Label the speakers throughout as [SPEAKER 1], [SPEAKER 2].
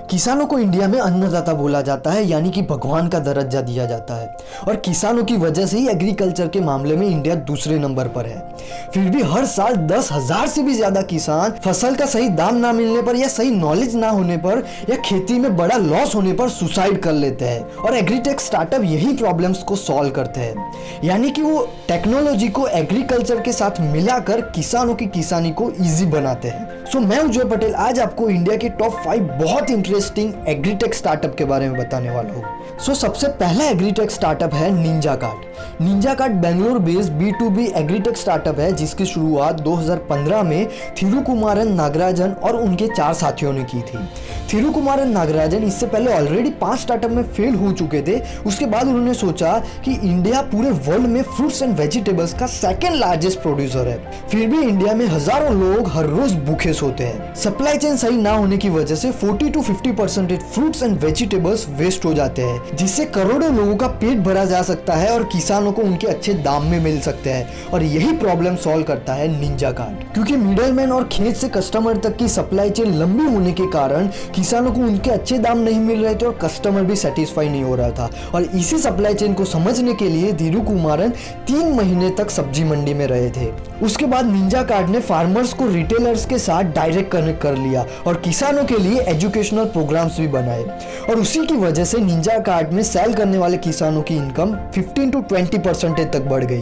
[SPEAKER 1] किसानों को इंडिया में अन्नदाता बोला जाता है, यानी कि भगवान का दर्जा दिया जाता है और किसानों की वजह से ही एग्रीकल्चर के मामले में इंडिया दूसरे नंबर पर है। फिर भी हर साल 10,000 से भी ज्यादा किसान फसल का सही दाम ना मिलने पर या सही नॉलेज ना होने पर या खेती में बड़ा लॉस होने पर सुसाइड कर लेते हैं और एग्रीटेक स्टार्टअप यही प्रॉब्लम्स को सॉल्व करते हैं, यानी कि वो टेक्नोलॉजी को एग्रीकल्चर के साथ मिलाकर किसानों की किसानी को इजी बनाते हैं। सो मैं उज्जवल पटेल आज आपको इंडिया के टॉप 5 बहुत इंटरेस्टिंग एग्रीटेक स्टार्टअप के बारे में बताने वाला हूँ। सो सबसे पहला एग्रीटेक स्टार्टअप है Ninja cart. Ninja cart Bangalore based B2B agritech startup है जिसकी शुरुआत 2015 में थिरुकुमारन नागराजन और उनके 4 साथियों ने की थी। थिरुकुमारन नागराजन इससे पहले ऑलरेडी 5 स्टार्टअप में फेल हो चुके थे। उसके बाद उन्होंने सोचा कि इंडिया पूरे वर्ल्ड में फ्रूट्स एंड वेजिटेबल्स का सेकंड लार्जेस्ट प्रोड्यूसर है, फिर भी इंडिया में हजारों लोग हर रोज भूखे सोते हैं। सप्लाई चेन सही ना होने की वजह से 40 to 50% fruits and vegetables waste हो जाते हैं, जिससे करोड़ों लोगों का पेट भरा जा सकता है और किसानों को उनके अच्छे दाम में मिल सकते हैं। और यही प्रॉब्लम सॉल्व करता है निंजा कार्ट, क्योंकि मिडलमैन और खेत से कस्टमर तक की सप्लाई चेन लंबी होने के कारण किसानों को उनके अच्छे दाम नहीं मिल रहे थे और कस्टमर भी सेटिस्फाई नहीं हो रहा था। और इसी सप्लाई चेन को समझने के लिए थिरुकुमारन 3 महीने तक सब्जी मंडी में रहे थे। उसके बाद निंजा कार्ट ने फार्मर्स को रिटेलर्स के साथ डायरेक्ट कनेक्ट कर लिया और किसानों के लिए एजुकेशनल प्रोग्राम्स भी बनाए और उसी की वजह से निंजा कार्ट में सेल करने वाले किसानों की इनकम 15 to 20% तक बढ़ गई।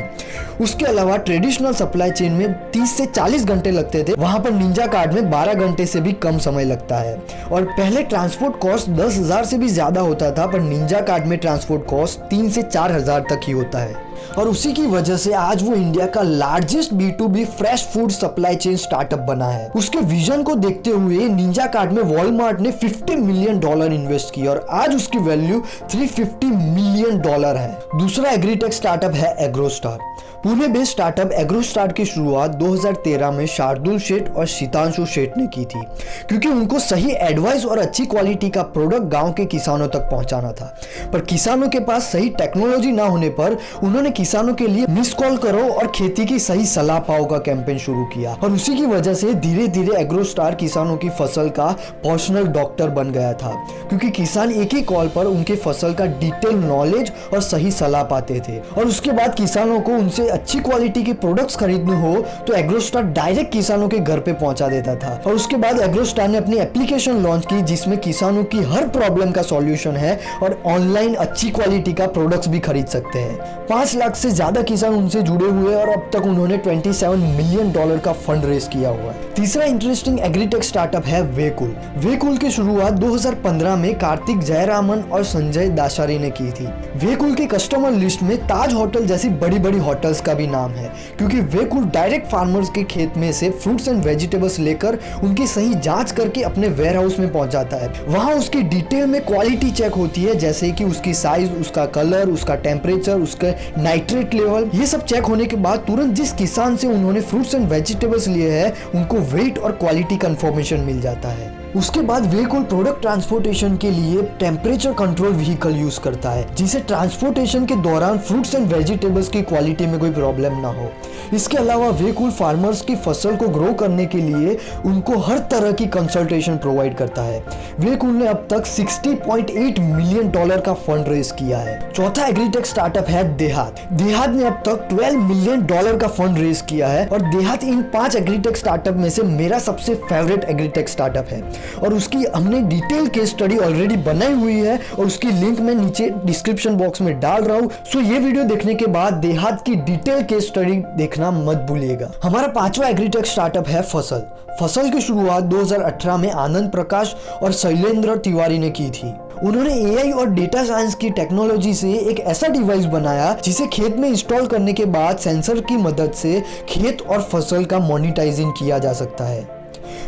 [SPEAKER 1] उसके अलावा ट्रेडिशनल सप्लाई चेन में 30 से 40 घंटे लगते थे, वहां पर निंजा कार्ट में 12 घंटे से भी कम समय लगता है। और पहले ट्रांसपोर्ट कॉस्ट 10,000 से भी ज्यादा होता था, पर निंजा कार्ट में ट्रांसपोर्ट कॉस्ट 3 से 4,000 तक ही होता है। और उसी की वजह से आज वो इंडिया का largest B2B fresh food supply chain startup बना है। उसके विजन को देखते हुए निंजा कार्ट में वॉलमार्ट ने $50 मिलियन इन्वेस्ट किया और आज उसकी वैल्यू $350 मिलियन है। दूसरा एग्रीटेक स्टार्टअप है एग्रोस्टार। पुणे बेस्ड स्टार्टअप एग्रोस्टार की शुरुआत 2013 में शार्दुल शेठ और शीतांशु शेठ ने की थी, क्योंकि उनको सही एडवाइस और अच्छी क्वालिटी का प्रोडक्ट गांव के किसानों तक पहुंचाना था। पर किसानों के पास सही टेक्नोलॉजी ना होने पर उन्होंने किसानों के लिए मिस कॉल करो और खेती की सही सलाह पाओ का कैंपेन शुरू किया और उसी की वजह से धीरे धीरे एग्रोस्टार किसानों की फसल का पर्सनल डॉक्टर बन गया था, क्योंकि किसान एक ही कॉल पर उनके फसल का डिटेल नॉलेज और सही सलाह पाते थे। और उसके बाद किसानों को उनसे अच्छी क्वालिटी के प्रोडक्ट्स खरीदने हो तो एग्रोस्टार डायरेक्ट किसानों के घर पे पहुंचा देता था। और उसके बाद एग्रोस्टार ने अपनी एप्लीकेशन लॉन्च की जिसमें किसानों की हर प्रॉब्लम का सॉल्यूशन है और ऑनलाइन अच्छी क्वालिटी का प्रोडक्ट्स भी खरीद सकते हैं। 5 लाख से ज्यादा किसान उनसे जुड़े हुए और अब तक उन्होंने $27 मिलियन का फंड रेज किया हुआ है। तीसरा इंटरेस्टिंग एग्रीटेक स्टार्टअप है वेकुल। वेकुल की शुरुआत 2015 में कार्तिक जयरामन और संजय दाशारी ने की थी। वेकुल के कस्टमर लिस्ट में ताज होटल जैसी बड़ी बड़ी होटल्स का भी नाम है, क्योंकि वेकुल डायरेक्ट फार्मर्स के खेत में से फ्रूट्स एंड वेजिटेबल्स लेकर उनकी सही जांच करके अपने वेयर हाउस में पहुंचाता है। वहां उसकी डिटेल में क्वालिटी चेक होती है, जैसे कि उसकी साइज, उसका कलर, उसका टेम्परेचर, उसका नाइट्रेट लेवल। ये सब चेक होने के बाद तुरंत जिस किसान से उन्होंने फ्रूट्स एंड वेजिटेबल्स लिए हैं उनको वेट और क्वालिटी कंफर्मेशन मिल जाता है। उसके बाद वेकुल प्रोडक्ट ट्रांसपोर्टेशन के लिए टेम्परेचर कंट्रोल व्हीकल यूज करता है, जिसे ट्रांसपोर्टेशन के दौरान फ्रूट्स एंड वेजिटेबल्स की क्वालिटी में कोई प्रॉब्लम ना हो। इसके अलावा वेकुल फार्मर्स की फसल को ग्रो करने के लिए उनको हर तरह की कंसल्टेशन प्रोवाइड करता है। वेकुल ने अब तक $60.8 मिलियन का फंड रेज किया है। चौथा एग्रीटेक स्टार्टअप है देहात। देहात ने अब तक $12 मिलियन का फंड रेज किया है और देहात इन 5 एग्रीटेक स्टार्टअप में से मेरा सबसे फेवरेट एग्रीटेक स्टार्टअप है और उसकी हमने डिटेल केस स्टडी ऑलरेडी बनाई हुई है और उसकी लिंक मैं नीचे डिस्क्रिप्शन बॉक्स में डाल रहा हूं। सो ये वीडियो देखने के बाद देहात की डिटेल केस स्टडी देखना मत भूलिएगा। हमारा 5वां एग्रीटेक स्टार्टअप है फसल। फसल की शुरुआत 2018 में आनंद प्रकाश और शैलेंद्र तिवारी ने की थी। उन्होंने AI और डेटा साइंस की टेक्नोलॉजी से एक ऐसा डिवाइस बनाया जिसे खेत में इंस्टॉल करने के बाद सेंसर की मदद से खेत और फसल का मॉनिटरिंग किया जा सकता है।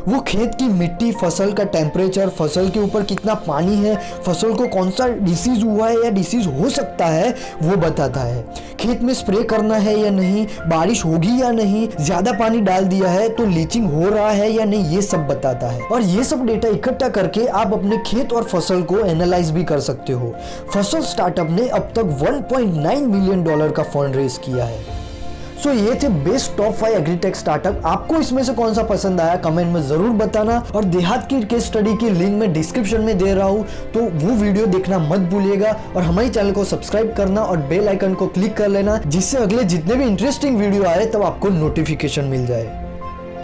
[SPEAKER 1] वो खेत की मिट्टी, फसल का टेम्परेचर, फसल के ऊपर कितना पानी है, फसल को कौन सा डिसीज हुआ है या डिसीज हो सकता है वो बताता है। खेत में स्प्रे करना है या नहीं, बारिश होगी या नहीं, ज्यादा पानी डाल दिया है तो लीचिंग हो रहा है या नहीं, ये सब बताता है। और ये सब डेटा इकट्ठा करके आप अपने खेत और फसल को एनालाइज भी कर सकते हो। फसल स्टार्टअप ने अब तक $1.9 मिलियन का फंड रेज किया है। सो ये थे बेस्ट टॉप 5 एग्रीटेक स्टार्टअप। आपको इसमें से कौन सा पसंद आया कमेंट में जरूर बताना, और देहात की केस स्टडी की लिंक मैं डिस्क्रिप्शन में दे रहा हूँ, तो वो वीडियो देखना मत भूलिएगा, और हमारे चैनल को सब्सक्राइब करना और बेल आइकन को क्लिक कर लेना, जिससे अगले जितने भी इंटरेस्टिंग वीडियो आए तब आपको नोटिफिकेशन मिल जाए।